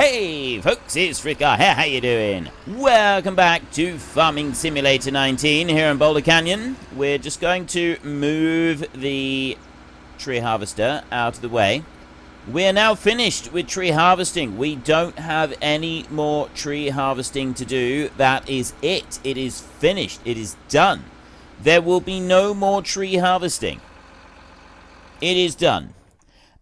Hey folks, it's Ricker here, how you doing? Welcome back to Farming Simulator 19 here in Boulder Canyon. We're just going to move the tree harvester out of the way. We're now finished with tree harvesting. We don't have any more tree harvesting to do. That is it. It is finished. It is done. There will be no more tree harvesting. It is done.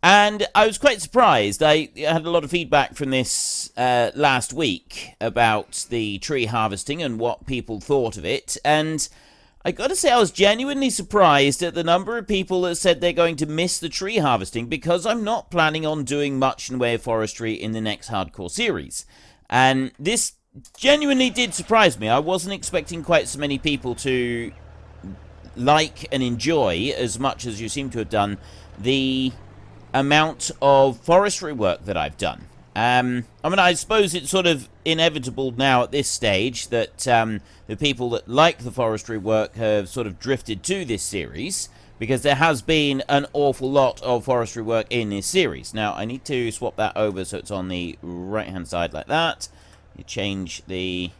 And I was quite surprised. I had a lot of feedback from this last week about the tree harvesting and what people thought of it. And I got to say, I was genuinely surprised at the number of people that said they're going to miss the tree harvesting because I'm not planning on doing much in the way of forestry in the next hardcore series. And this genuinely did surprise me. I wasn't expecting quite so many people to like and enjoy as much as you seem to have done the amount of forestry work that I've done. I mean, I suppose it's sort of inevitable now at this stage that the people that like the forestry work have sort of drifted to this series, because there has been an awful lot of forestry work in this series. Now, I need to swap that over so it's on the right-hand side like that. You change the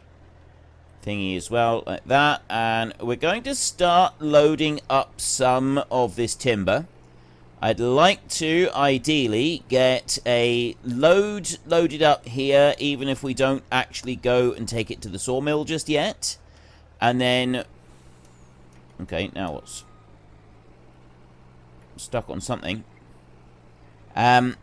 thingy as well, like that. And we're going to start loading up some of this timber. I'd like to, ideally, get a load loaded up here, even if we don't actually go and take it to the sawmill just yet. And then... okay, now what's... stuck on something. We can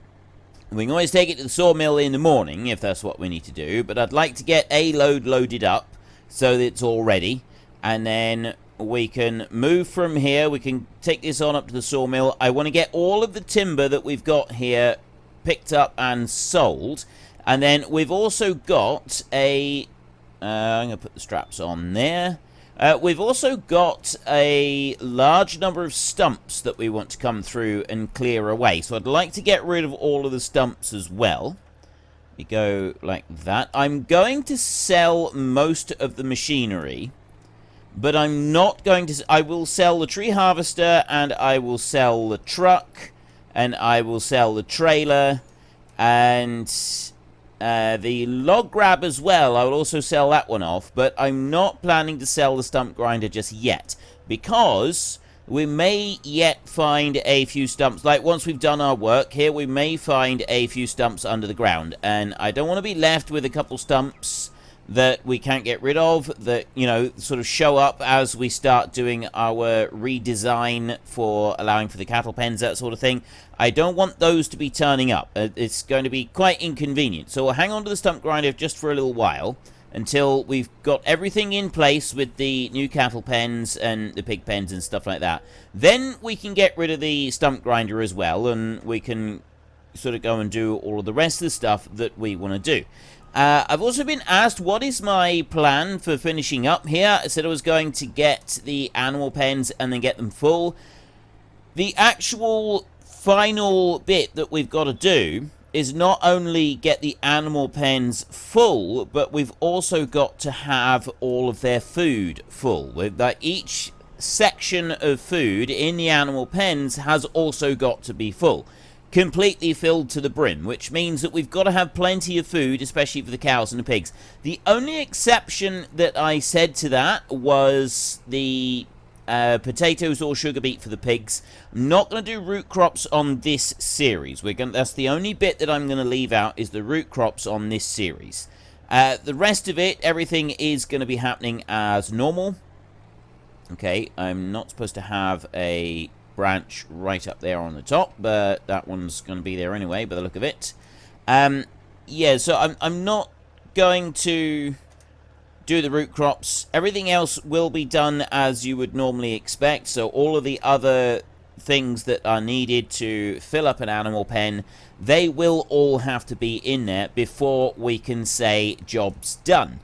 always take it to the sawmill in the morning, if that's what we need to do. But I'd like to get a load loaded up, so that it's all ready. And then we can move from here. We can take this on up to the sawmill. I want to get all of the timber that we've got here picked up and sold. And then we've also got a... I'm going to put the straps on there. We've also got a large number of stumps that we want to come through and clear away. So I'd like to get rid of all of the stumps as well. We go like that. I'm going to sell most of the machinery, but I'm not going to... I will sell the tree harvester, and I will sell the truck, and I will sell the trailer, and the log grab as well. I will also sell that one off, but I'm not planning to sell the stump grinder just yet, because we may yet find a few stumps. Like, once we've done our work here, we may find a few stumps under the ground, and I don't want to be left with a couple stumps that we can't get rid of, that, you know, sort of show up as we start doing our redesign for allowing for the cattle pens, that sort of thing. I don't want those to be turning up. It's going to be quite inconvenient. So we'll hang on to the stump grinder just for a little while until we've got everything in place with the new cattle pens and the pig pens and stuff like that. Then we can get rid of the stump grinder as well, and we can sort of go and do all of the rest of the stuff that we want to do. I've also been asked what is my plan for finishing up here. I said I was going to get the animal pens and then get them full. The actual final bit that we've got to do is not only get the animal pens full, but we've also got to have all of their food full. With that, each section of food in the animal pens has also got to be full. Completely filled to the brim, which means that we've got to have plenty of food, especially for the cows and the pigs. The only exception that I said to that was the potatoes or sugar beet for the pigs. I'm not going to do root crops on this series. That's the only bit that I'm going to leave out, is the root crops on this series. The rest of it, everything is going to be happening as normal. Okay, I'm not supposed to have a branch right up there on the top, but that one's going to be there anyway by the look of it. Yeah, so I'm not going to do the root crops. Everything else will be done as you would normally expect, so all of the other things that are needed to fill up an animal pen, they will all have to be in there before we can say job's done.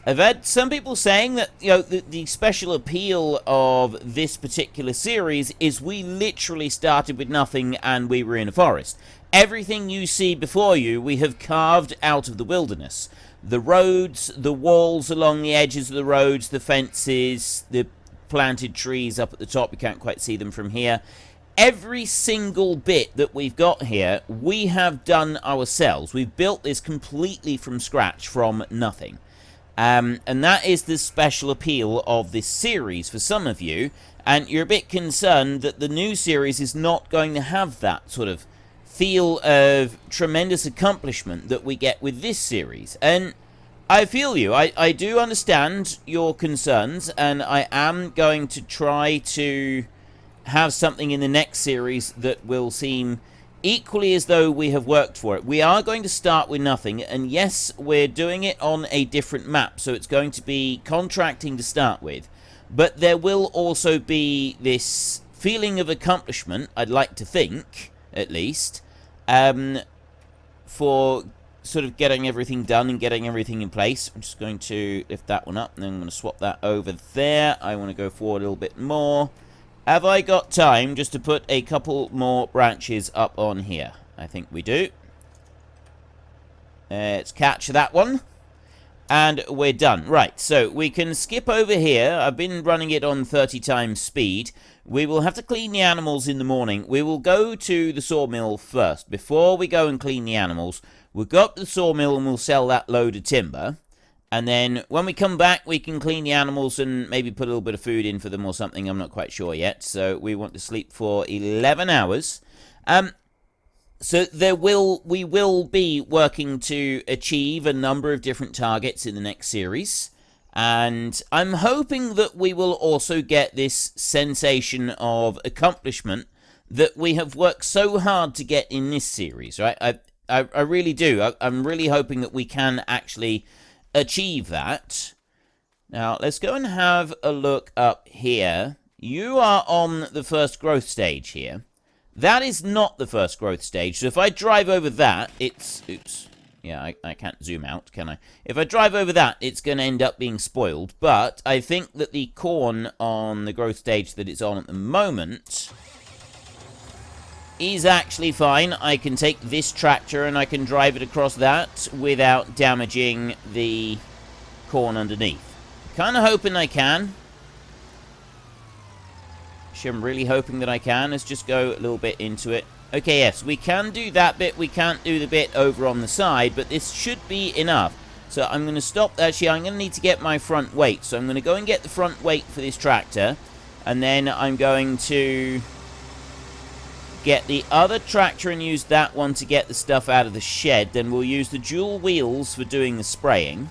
I've had some people saying that, you know, the special appeal of this particular series is we literally started with nothing and we were in a forest. Everything you see before you, we have carved out of the wilderness. The roads, the walls along the edges of the roads, the fences, the planted trees up at the top, you can't quite see them from here. every single bit that we've got here, we have done ourselves. We've built this completely from scratch, from nothing. And that is the special appeal of this series for some of you. And you're a bit concerned that the new series is not going to have that sort of feel of tremendous accomplishment that we get with this series. And I feel you. I do understand your concerns, and I am going to try to have something in the next series that will seem equally as though we have worked for it. We are going to start with nothing, and yes, we're doing it on a different map, so it's going to be contracting to start with. But there will also be this feeling of accomplishment, I'd like to think, at least, for sort of getting everything done and getting everything in place. I'm just going to lift that one up, and then I'm going to swap that over there. I want to go forward a little bit more. Have I got time just to put a couple more branches up on here? I think we do. Let's catch that one. And we're done. Right, so we can skip over here. I've been running it on 30 times speed. We will have to clean the animals in the morning. We will go to the sawmill first. Before we go and clean the animals, we'll go up to the sawmill and we'll sell that load of timber. And then when we come back, we can clean the animals and maybe put a little bit of food in for them or something. I'm not quite sure yet. So we want to sleep for 11 hours. So we will be working to achieve a number of different targets in the next series. And I'm hoping that we will also get this sensation of accomplishment that we have worked so hard to get in this series, right? I really do. I'm really hoping that we can actually achieve that. Now, let's go and have a look up here. You are on the first growth stage here. That is not the first growth stage. So if I drive over that, it's... Oops. Yeah, I can't zoom out, can I? If I drive over that, it's going to end up being spoiled. But I think that the corn on the growth stage that it's on at the moment is actually fine. I can take this tractor and I can drive it across that without damaging the corn underneath. Kind of hoping I can. I'm really hoping that I can. Let's just go a little bit into it. Okay, yes, we can do that bit. We can't do the bit over on the side, but this should be enough. So I'm going to stop. Actually, I'm going to need to get my front weight. So I'm going to go and get the front weight for this tractor. And then I'm going to get the other tractor and use that one to get the stuff out of the shed. Then we'll use the dual wheels for doing the spraying.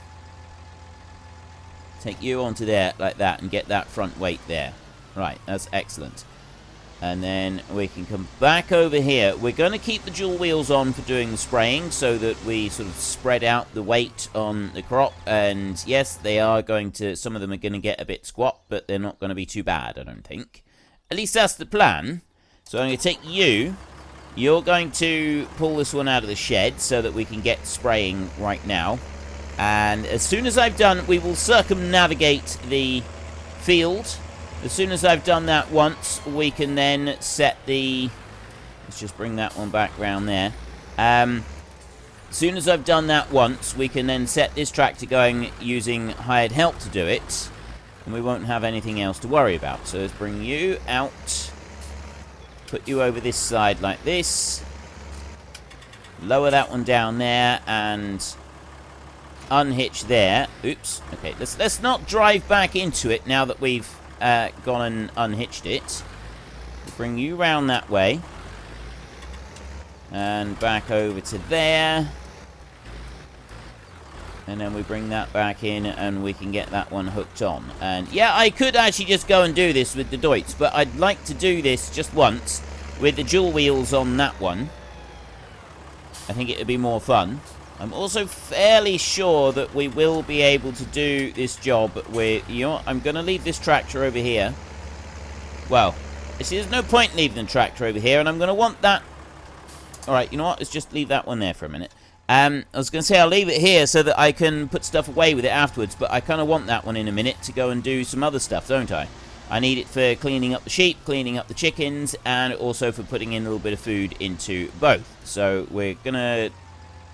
Take you onto there like that and get that front weight there. Right, that's excellent. And then we can come back over here. We're going to keep the dual wheels on for doing the spraying so that we sort of spread out the weight on the crop. And yes, they are going to, some of them are going to get a bit squat, but they're not going to be too bad, I don't think. At least that's the plan. So I'm going to take you. You're going to pull this one out of the shed so that we can get spraying right now. And as soon as I've done, we will circumnavigate the field. As soon as I've done that once, we can then set the... Let's just bring that one back round there. As soon as I've done that once, we can then set this tractor going using hired help to do it. And we won't have anything else to worry about. So let's bring you out. Put you over this side like this. Lower that one down there and unhitch there. Oops. Okay, let's not drive back into it now that we've gone and unhitched it. We'll bring you round that way. And back over to there. And then we bring that back in and we can get that one hooked on. And yeah, I could actually just go and do this with the Deutz, but I'd like to do this just once with the dual wheels on that one. I think it would be more fun. I'm also fairly sure that we will be able to do this job with, you know what, I'm going to leave this tractor over here. Well, see, there's no point leaving the tractor over here, and I'm going to want that. Alright, you know what, let's just leave that one there for a minute. I was going to say I'll leave it here so that I can put stuff away with it afterwards, but I kind of want that one in a minute to go and do some other stuff, don't I? I need it for cleaning up the sheep, cleaning up the chickens, and also for putting in a little bit of food into both. So we're going to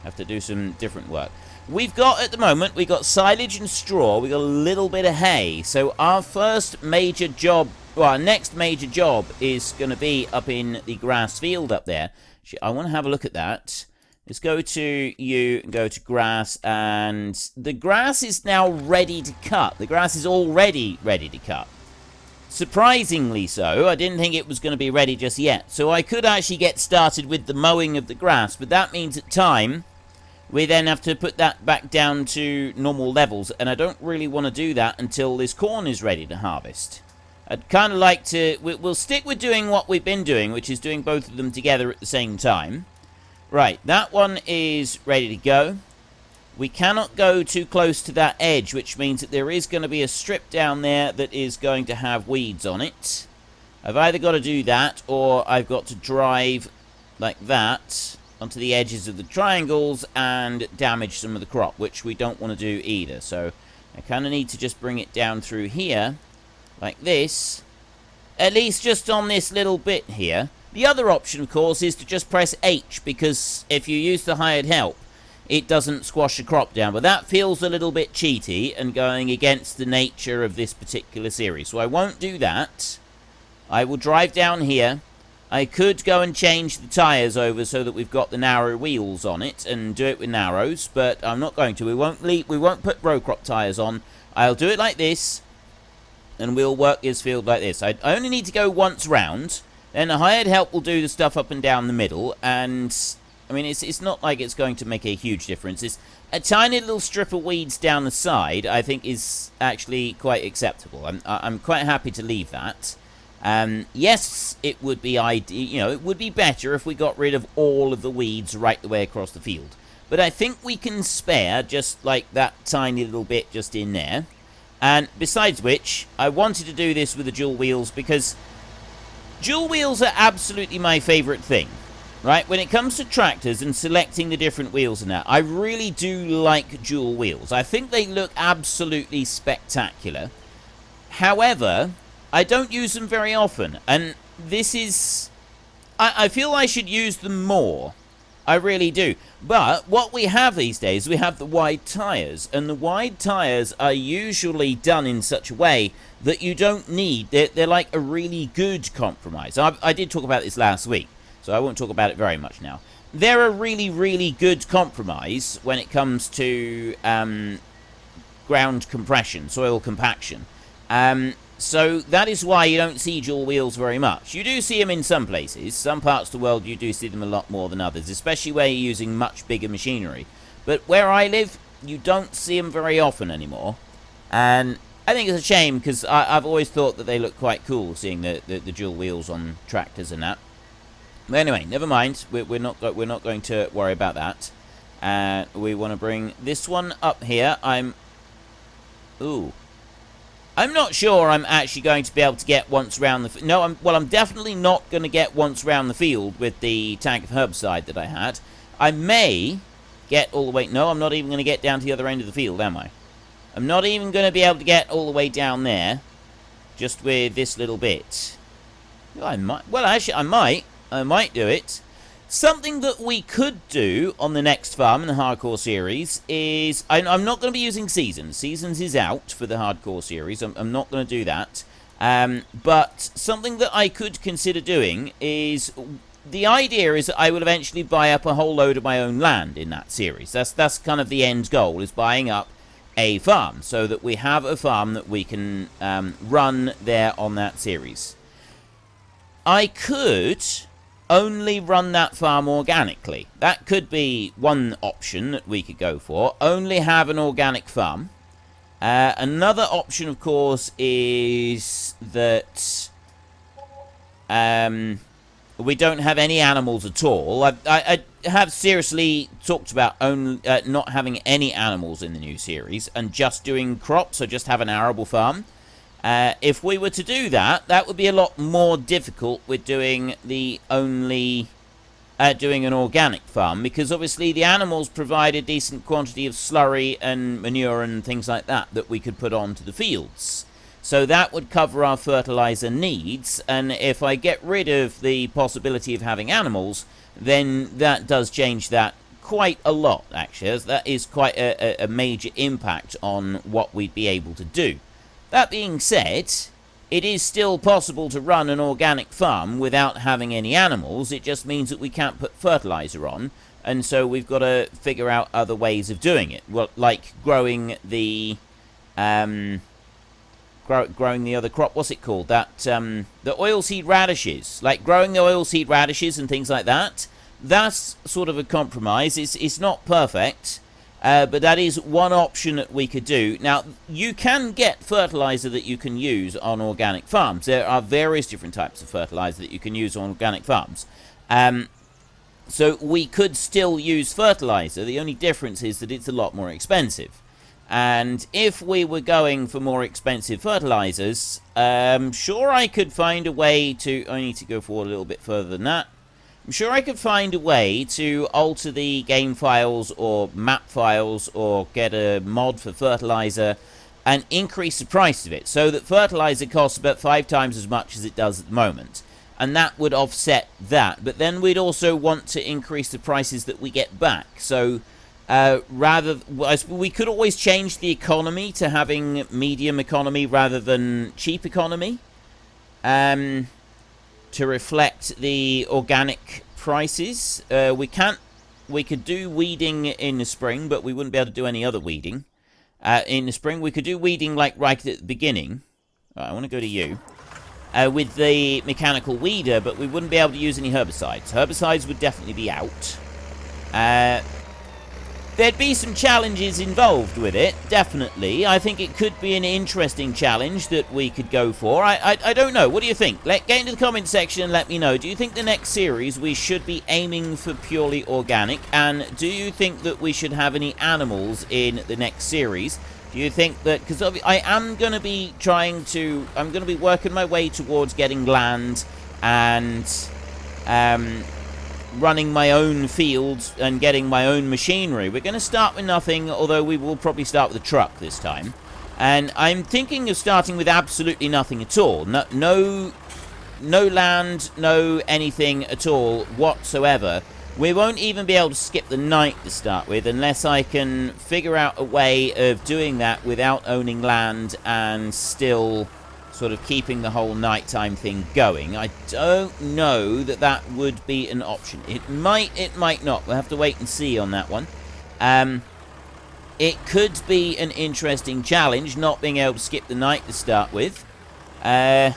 have to do some different work. We've got, at the moment, we've got silage and straw. We've got a little bit of hay. So our first major job well, our next major job is going to be up in the grass field up there. I want to have a look at that. Let's go to you and go to grass, and the grass is now ready to cut. The grass is already ready to cut. Surprisingly so. I didn't think it was going to be ready just yet. So I could actually get started with the mowing of the grass, but that means at time we then have to put that back down to normal levels, and I don't really want to do that until this corn is ready to harvest. I'd kind of like to... We'll stick with doing what we've been doing, which is doing both of them together at the same time. Right, that one is ready to go. We cannot go too close to that edge, which means that there is going to be a strip down there that is going to have weeds on it. I've either got to do that, or I've got to drive like that onto the edges of the triangles and damage some of the crop, which we don't want to do either. So I kind of need to just bring it down through here, like this, at least just on this little bit here. The other option, of course, is to just press H, because if you use the hired help, it doesn't squash the crop down. But that feels a little bit cheaty and going against the nature of this particular series. So I won't do that. I will drive down here. I could go and change the tyres over so that we've got the narrow wheels on it and do it with narrows, but I'm not going to. We won't put row crop tyres on. I'll do it like this, and we'll work this field like this. I only need to go once round. Then the hired help will do the stuff up and down the middle, and I mean, it's not like it's going to make a huge difference. It's a tiny little strip of weeds down the side, I think, is actually quite acceptable. I'm quite happy to leave that. Yes, it would be it would be better if we got rid of all of the weeds right the way across the field. But I think we can spare just like that tiny little bit just in there. And besides which, I wanted to do this with the dual wheels because dual wheels are absolutely my favorite thing, right? When it comes to tractors and selecting the different wheels and that, I really do like dual wheels. I think they look absolutely spectacular. However, I don't use them very often, and this is... I feel I should use them more. I really do. But what we have these days, we have the wide tyres, and the wide tyres are usually done in such a way that you don't need... They're like a really good compromise. I did talk about this last week, so I won't talk about it very much now. They're a really, really good compromise when it comes to ground compression, soil compaction. So that is why you don't see dual wheels very much. You do see them in some places. Some parts of the world you do see them a lot more than others, especially where you're using much bigger machinery. But where I live, you don't see them very often anymore. And I think it's a shame, because I've always thought that they look quite cool, seeing the dual wheels on tractors and that. But anyway, never mind. We're not going to worry about that. We want to bring this one up here. I'm not sure I'm actually going to be able to get once round the... No, I'm definitely not going to get once round the field with the tank of herbicide that I had. I may get all the way... No, I'm not even going to get down to the other end of the field, am I? I'm not even going to be able to get all the way down there, just with this little bit. Well, I might... Well, actually, I might do it. Something that we could do on the next farm in the Hardcore series is... I'm not going to be using Seasons. Seasons is out for the Hardcore series. I'm not going to do that. But something that I could consider doing is... The idea is that I will eventually buy up a whole load of my own land in that series. That's kind of the end goal, is buying up a farm, so that we have a farm that we can run there on that series. I could... only run that farm organically. That could be one option that we could go for. Only have an organic farm. Another option, of course, is that we don't have any animals at all. I have seriously talked about not having any animals in the new series and just doing crops, so just have an arable farm. If we were to do that, that would be a lot more difficult with doing doing an organic farm, because obviously the animals provide a decent quantity of slurry and manure and things like that we could put onto the fields. So that would cover our fertilizer needs, and if I get rid of the possibility of having animals, then that does change that quite a lot, actually, as that is quite a major impact on what we'd be able to do. That being said, it is still possible to run an organic farm without having any animals. It just means that we can't put fertilizer on, and so we've got to figure out other ways of doing it. Well, like growing the growing the other crop. What's it called? That the oilseed radishes. Like growing the oilseed radishes and things like that. That's sort of a compromise. It's not perfect. But that is one option that we could do. Now, you can get fertilizer that you can use on organic farms. There are various different types of fertilizer that you can use on organic farms. So we could still use fertilizer. The only difference is that it's a lot more expensive. And if we were going for more expensive fertilizers, sure I could find a way to... I need to go forward a little bit further than that. I'm sure I could find a way to alter the game files or map files or get a mod for fertilizer and increase the price of it so that fertilizer costs about 5 times as much as it does at the moment. And that would offset that. But then we'd also want to increase the prices that we get back. So we could always change the economy to having medium economy rather than cheap economy. To reflect the organic prices. We could do weeding in the spring, but we wouldn't be able to do any other weeding. In the spring, we could do weeding like right at the beginning. Right, I want to go to you. With the mechanical weeder, but we wouldn't be able to use any herbicides. Herbicides would definitely be out. There'd be some challenges involved with it, definitely. I think it could be an interesting challenge that we could go for. I don't know. What do you think? Get into the comment section and let me know. Do you think the next series we should be aiming for purely organic? And do you think that we should have any animals in the next series? Do you think that... Because I am going to be I'm going to be working my way towards getting land and... running my own fields and getting my own machinery. We're going to start with nothing, although we will probably start with a truck this time. And I'm thinking of starting with absolutely nothing at all. No land, no anything at all whatsoever. We won't even be able to skip the night to start with unless I can figure out a way of doing that without owning land and still... sort of keeping the whole nighttime thing going. I don't know that would be an option. It might not. We'll have to wait and see on that one. It could be an interesting challenge, not being able to skip the night to start with. I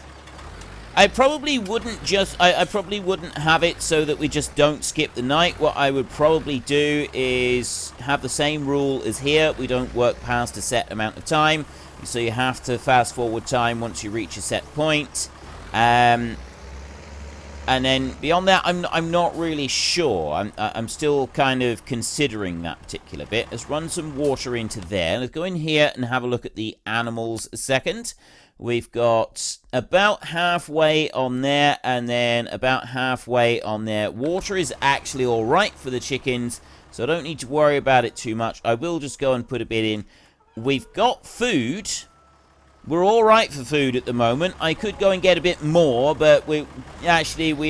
probably wouldn't I probably wouldn't have it so that we just don't skip the night. What I would probably do is have the same rule as here. We don't work past a set amount of time. So you have to fast forward time once you reach a set point. And then beyond that, I'm not really sure. I'm still kind of considering that particular bit. Let's run some water into there. Let's go in here and have a look at the animals a second. We've got about halfway on there and then about halfway on there. Water is actually all right for the chickens, so I don't need to worry about it too much. I will just go and put a bit in. We've got food. We're all right for food at the moment. I could go and get a bit more, but we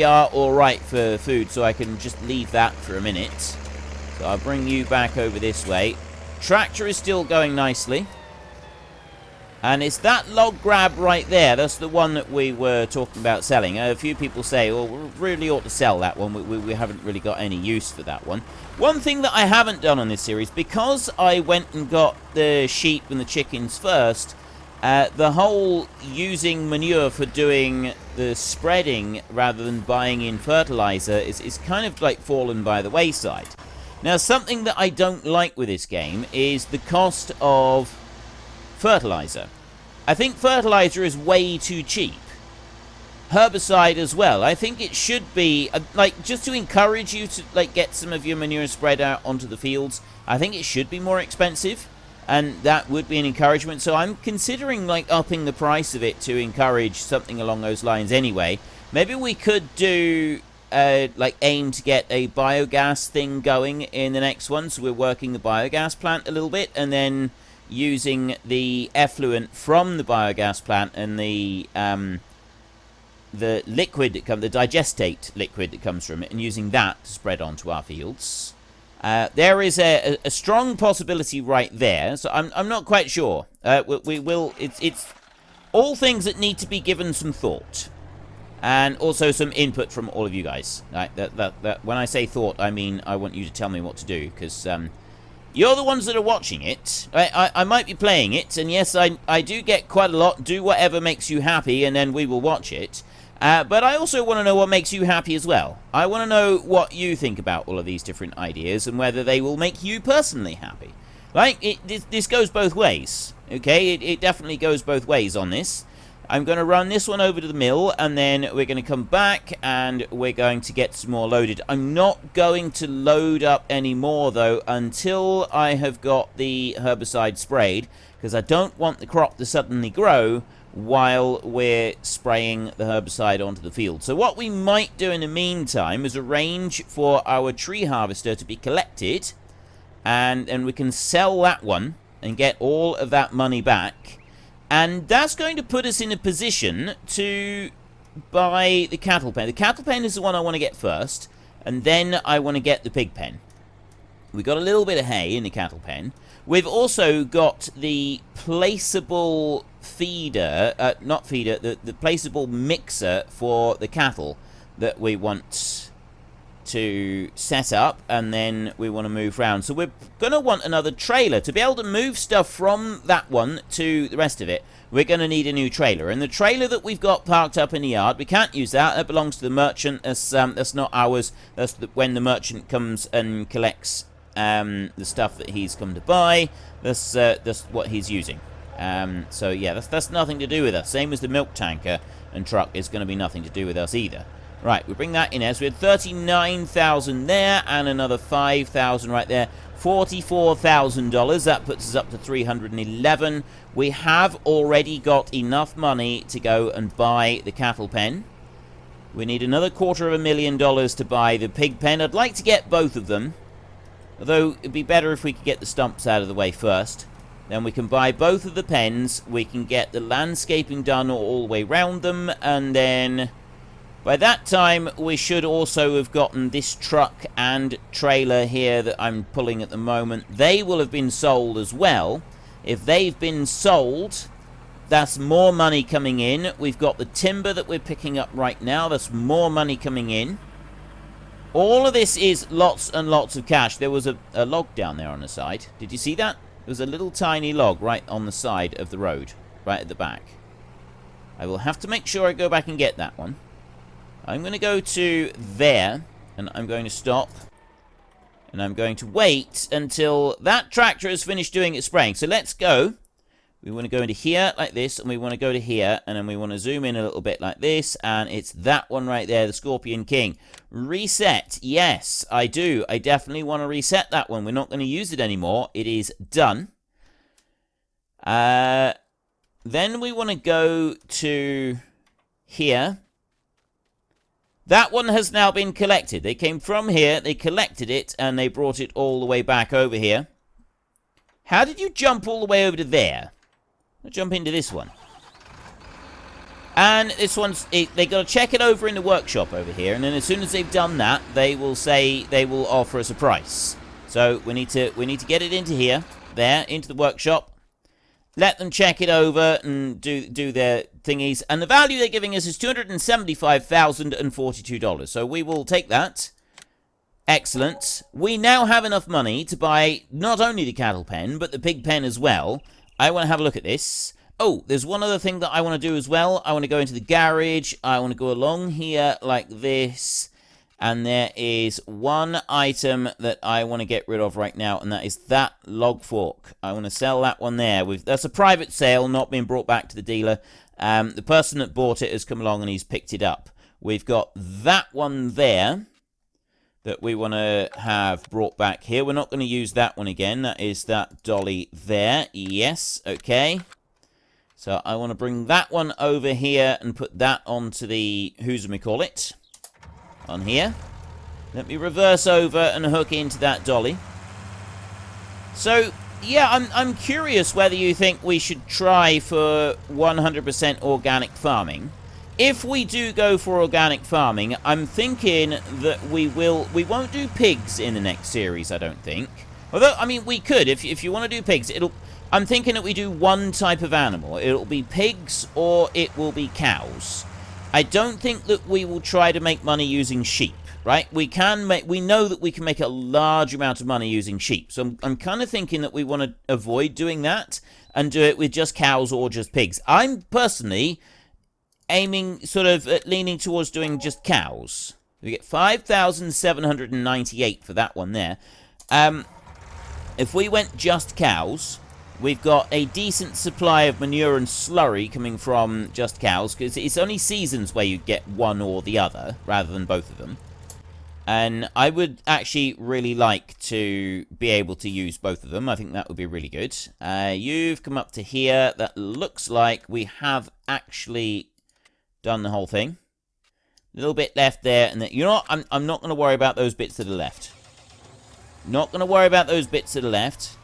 are all right for food, so I can just leave that for a minute. So I'll bring you back over this way. Tractor is still going nicely. And it's that log grab right there. That's the one that we were talking about selling. A few people say, well, we really ought to sell that one. We haven't really got any use for that one. One thing that I haven't done on this series, because I went and got the sheep and the chickens first, the whole using manure for doing the spreading rather than buying in fertilizer is kind of like fallen by the wayside. Now, something that I don't like with this game is the cost of fertilizer. I think fertilizer is way too cheap. Herbicide as well. I think it should be just to encourage you to get some of your manure spread out onto the fields. I think it should be more expensive, and that would be an encouragement. So I'm considering upping the price of it to encourage something along those lines anyway. Maybe we could do aim to get a biogas thing going in the next one, so we're working the biogas plant a little bit and then using the effluent from the biogas plant and the liquid that comes, the digestate liquid that comes from it, and using that to spread onto our fields. There is a strong possibility right there, so I'm not quite sure. We will. It's all things that need to be given some thought. And also some input from all of you guys. Right, that when I say thought, I mean I want you to tell me what to do, because you're the ones that are watching it. I might be playing it, and yes, I do get quite a lot. Do whatever makes you happy, and then we will watch it. But I also want to know what makes you happy as well. I want to know what you think about all of these different ideas, and whether they will make you personally happy. Like, this goes both ways, okay? It definitely goes both ways on this. I'm going to run this one over to the mill, and then we're going to come back, and we're going to get some more loaded. I'm not going to load up any more, though, until I have got the herbicide sprayed, because I don't want the crop to suddenly grow while we're spraying the herbicide onto the field. So what we might do in the meantime is arrange for our tree harvester to be collected, and we can sell that one and get all of that money back. And that's going to put us in a position to buy the cattle pen. The cattle pen is the one I want to get first, and then I want to get the pig pen. We got a little bit of hay in the cattle pen. We've also got the placeable feeder, not feeder, the placeable mixer for the cattle that we want to set up, and then we want to move around. So we're going to want another trailer. To be able to move stuff from that one to the rest of it, we're going to need a new trailer. And the trailer that we've got parked up in the yard, we can't use that. That belongs to the merchant. That's not ours. That's when the merchant comes and collects the stuff that he's come to buy. That's what he's using. So yeah, that's nothing to do with us. Same as the milk tanker and truck is going to be nothing to do with us either. Right, we bring that in as we had 39,000 there, and another 5,000 right there. $44,000. That puts us up to 311. We have already got enough money to go and buy the cattle pen. We need another $250,000 to buy the pig pen. I'd like to get both of them, although it'd be better if we could get the stumps out of the way first. Then we can buy both of the pens. We can get the landscaping done all the way around them, and then by that time, we should also have gotten this truck and trailer here that I'm pulling at the moment. They will have been sold as well. If they've been sold, that's more money coming in. We've got the timber that we're picking up right now. That's more money coming in. All of this is lots and lots of cash. There was a log down there on the side. Did you see that? There was a little tiny log right on the side of the road, right at the back. I will have to make sure I go back and get that one. I'm going to go to there, and I'm going to stop, and I'm going to wait until that tractor has finished doing its spraying. So let's go. We want to go into here like this, and we want to go to here, and then we want to zoom in a little bit like this, and it's that one right there, the Scorpion King. Reset. Yes, I do. I definitely want to reset that one. We're not going to use it anymore. It is done. Then we want to go to here. That one has now been collected. They came from here, they collected it, and they brought it all the way back over here. How did you jump all the way over to there? I'll jump into this one. And this one's, they got to check it over in the workshop over here, and then as soon as they've done that, they will say they will offer us a price. So we need to get it into here, there, into the workshop. Let them check it over and do their thingies. And the value they're giving us is $275,042. So we will take that. Excellent. We now have enough money to buy not only the cattle pen, but the pig pen as well. I want to have a look at this. Oh, there's one other thing that I want to do as well. I want to go into the garage. I want to go along here like this. And there is one item that I want to get rid of right now, and that is that log fork. I want to sell that one there. That's a private sale, not being brought back to the dealer. The person that bought it has come along and he's picked it up. We've got that one there that we want to have brought back here. We're not going to use that one again. That is that dolly there. Yes, okay. So I want to bring that one over here and put that onto the, who's-a-me-call-it, on here. Let me reverse over and hook into that dolly. So, yeah, I'm curious whether you think we should try for 100% organic farming. If we do go for organic farming, I'm thinking that we won't do pigs in the next series, I don't think. Although, I mean, we could. If you want to do pigs, I'm thinking that we do one type of animal. It'll be pigs or it will be cows. I don't think that we will try to make money using sheep, right? We know that we can make a large amount of money using sheep. So I'm kind of thinking that we want to avoid doing that and do it with just cows or just pigs. I'm personally aiming, sort of leaning towards doing just cows. We get 5,798 for that one there. If we went just cows, we've got a decent supply of manure and slurry coming from just cows, because it's only seasons where you get one or the other, rather than both of them. And I would actually really like to be able to use both of them. I think that would be really good. You've come up to here. That looks like we have actually done the whole thing. A little bit left there, and then, you know what? I'm not going to worry about those bits to the left. Not going to worry about those bits to the left.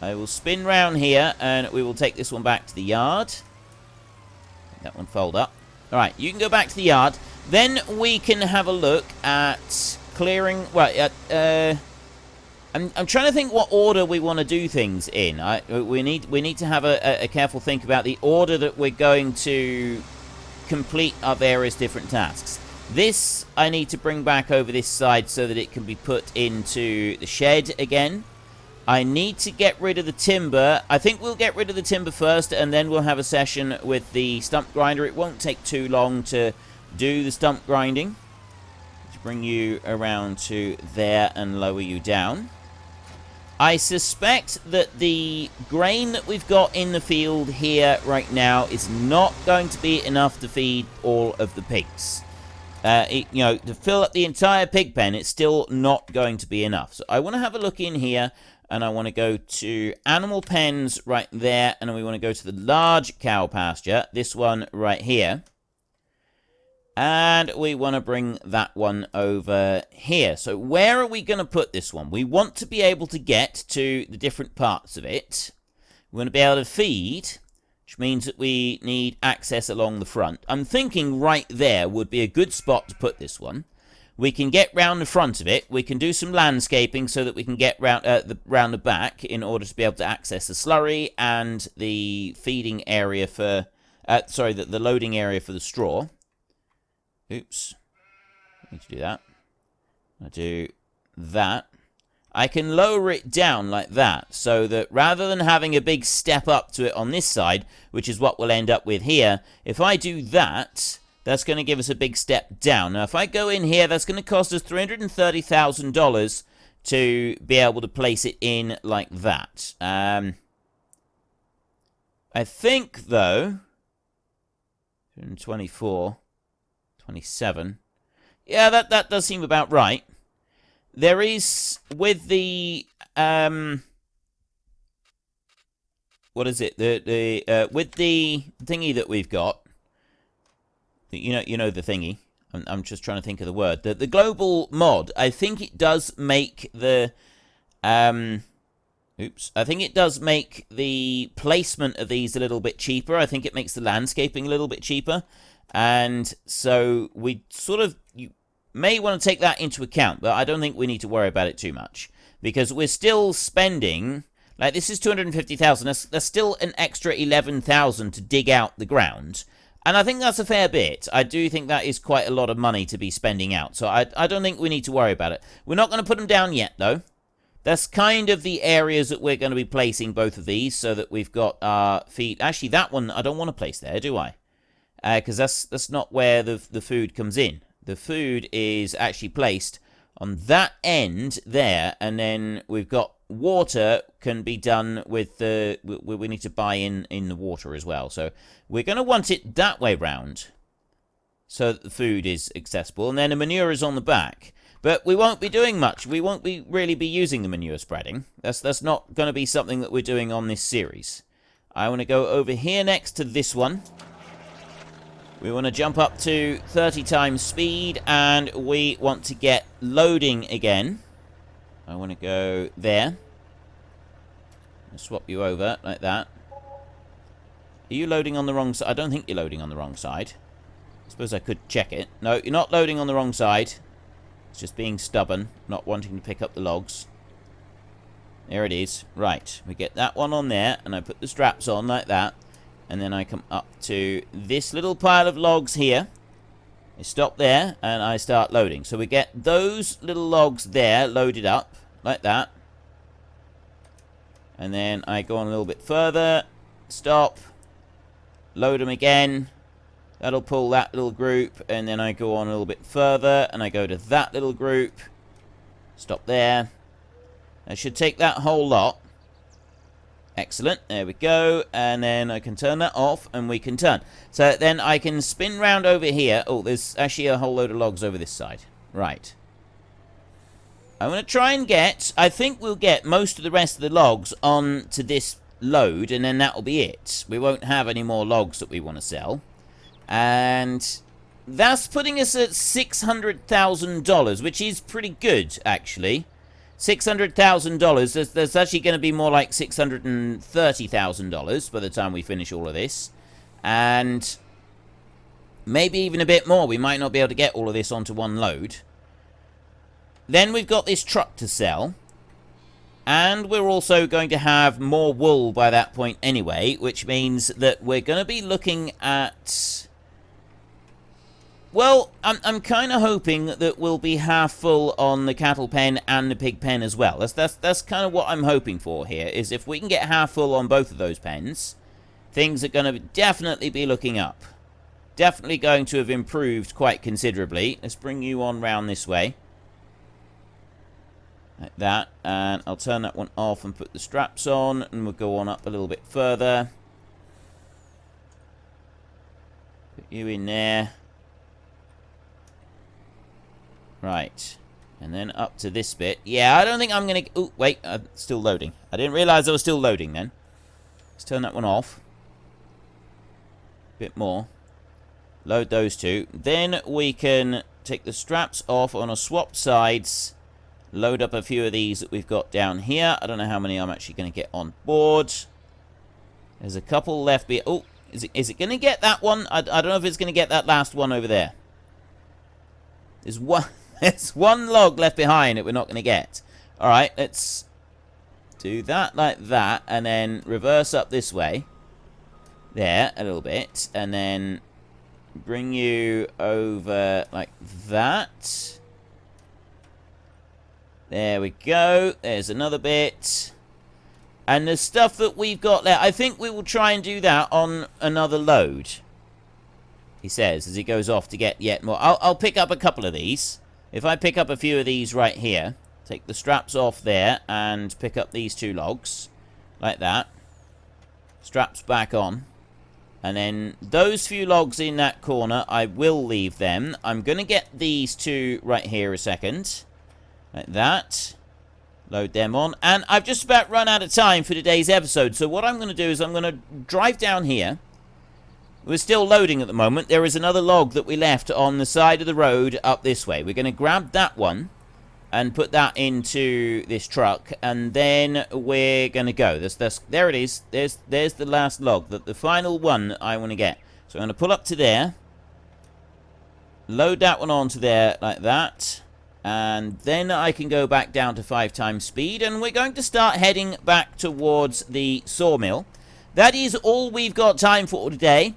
I will spin round here, and we will take this one back to the yard. That one fold up. Alright, you can go back to the yard. Then we can have a look at clearing... Well, I'm trying to think what order we want to do things in. We need to have a careful think about the order that we're going to complete our various different tasks. This I need to bring back over this side so that it can be put into the shed again. I need to get rid of the timber. I think we'll get rid of the timber first, and then we'll have a session with the stump grinder. It won't take too long to do the stump grinding. Let's bring you around to there and lower you down. I suspect that the grain that we've got in the field here right now is not going to be enough to feed all of the pigs. To fill up the entire pig pen, it's still not going to be enough. So I want to have a look in here, and I want to go to animal pens right there, and we want to go to the large cow pasture, this one right here. And we want to bring that one over here. So where are we going to put this one? We want to be able to get to the different parts of it. We want to be able to feed, which means that we need access along the front. I'm thinking right there would be a good spot to put this one. We can get round the front of it. We can do some landscaping so that we can get round the back in order to be able to access the slurry and the feeding area for... the loading area for the straw. Oops. I need to do that. I do that. I can lower it down like that, so that rather than having a big step up to it on this side, which is what we'll end up with here, if I do that, that's going to give us a big step down. Now, if I go in here, that's going to cost us $330,000 to be able to place it in like that. I think, though, 124... 27. Yeah, that does seem about right. There is, with the what is it? With the thingy that we've got, you know the thingy. I'm just trying to think of the word. The global mod. I think it does make the I think it does make the placement of these a little bit cheaper. I think it makes the landscaping a little bit cheaper. And so we you may want to take that into account, but I don't think we need to worry about it too much, because we're still spending, like, this is 250,000. That's still an extra 11,000 to dig out the ground, and I think that's a fair bit. I do think that is quite a lot of money to be spending out, so I don't think we need to worry about it. We're not going to put them down yet, though. That's kind of the areas that we're going to be placing both of these, so that we've got our feed. Actually, that one I don't want to place there, do I? Because that's not where the food comes in. The food is actually placed on that end there, and then we've got water can be done with the... We need to buy in the water as well. So we're going to want it that way round, so that the food is accessible, and then the manure is on the back. But we won't be doing much. We won't really be using the manure spreading. That's not going to be something that we're doing on this series. I want to go over here next to this one. We want to jump up to 30 times speed, and we want to get loading again. I want to go there. I'll swap you over like that. Are you loading on the wrong side? I don't think you're loading on the wrong side. I suppose I could check it. No, you're not loading on the wrong side. It's just being stubborn, not wanting to pick up the logs. There it is. Right, we get that one on there, and I put the straps on like that. And then I come up to this little pile of logs here. I stop there, and I start loading. So we get those little logs there loaded up, like that. And then I go on a little bit further, stop, load them again. That'll pull that little group, and then I go on a little bit further, and I go to that little group. Stop there. I should take that whole lot. Excellent, there we go, and then I can turn that off, and we can turn. So then I can spin round over here. Oh, there's actually a whole load of logs over this side. Right. I'm going to try and get, I think we'll get most of the rest of the logs onto this load, and then that'll be it. We won't have any more logs that we want to sell. And that's putting us at $600,000, which is pretty good, actually. $600,000, there's actually going to be more like $630,000 by the time we finish all of this. And maybe even a bit more. We might not be able to get all of this onto one load. Then we've got this truck to sell. And we're also going to have more wool by that point anyway, which means that we're going to be looking at... Well, I'm kind of hoping that we'll be half full on the cattle pen and the pig pen as well. That's kind of what I'm hoping for here, is if we can get half full on both of those pens, things are going to definitely be looking up. Definitely going to have improved quite considerably. Let's bring you on round this way. Like that. And I'll turn that one off and put the straps on, and we'll go on up a little bit further. Put you in there. Right, and then up to this bit. Yeah, I don't think I'm going to... Oh, wait, still loading. I didn't realize I was still loading then. Let's turn that one off. Bit more. Load those two. Then we can take the straps off on a swap sides. Load up a few of these that we've got down here. I don't know how many I'm actually going to get on board. There's a couple left. Oh, is it going to get that one? I don't know if it's going to get that last one over there. There's one log left behind that we're not going to get. Alright, let's do that like that, and then reverse up this way. There, a little bit, and then bring you over like that. There we go. There's another bit. And the stuff that we've got there, I think we will try and do that on another load. He says, as he goes off to get yet more. I'll pick up a couple of these. If I pick up a few of these right here, take the straps off there, and pick up these two logs. Like that. Straps back on. And then those few logs in that corner, I will leave them. I'm going to get these two right here a second. Like that. Load them on. And I've just about run out of time for today's episode. So what I'm going to do is I'm going to drive down here. We're still loading at the moment. There is another log that we left on the side of the road up this way. We're going to grab that one and put that into this truck, and then we're going to go. There it is. There's the last log, the final one I want to get. So I'm going to pull up to there, load that one onto there like that, and then I can go back down to 5 times speed, and we're going to start heading back towards the sawmill. That is all we've got time for today.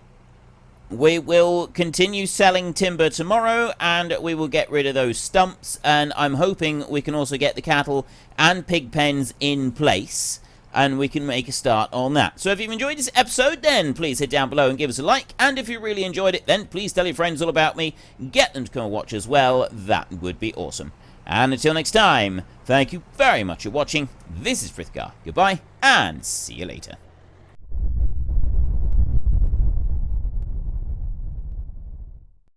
We will continue selling timber tomorrow, and we will get rid of those stumps, and I'm hoping we can also get the cattle and pig pens in place, and we can make a start on that. So if you've enjoyed this episode, then please hit down below and give us a like, and if you really enjoyed it, then please tell your friends all about me, get them to come and watch as well. That would be awesome. And until next time, thank you very much for watching. This is Frithgar. Goodbye, and see you later.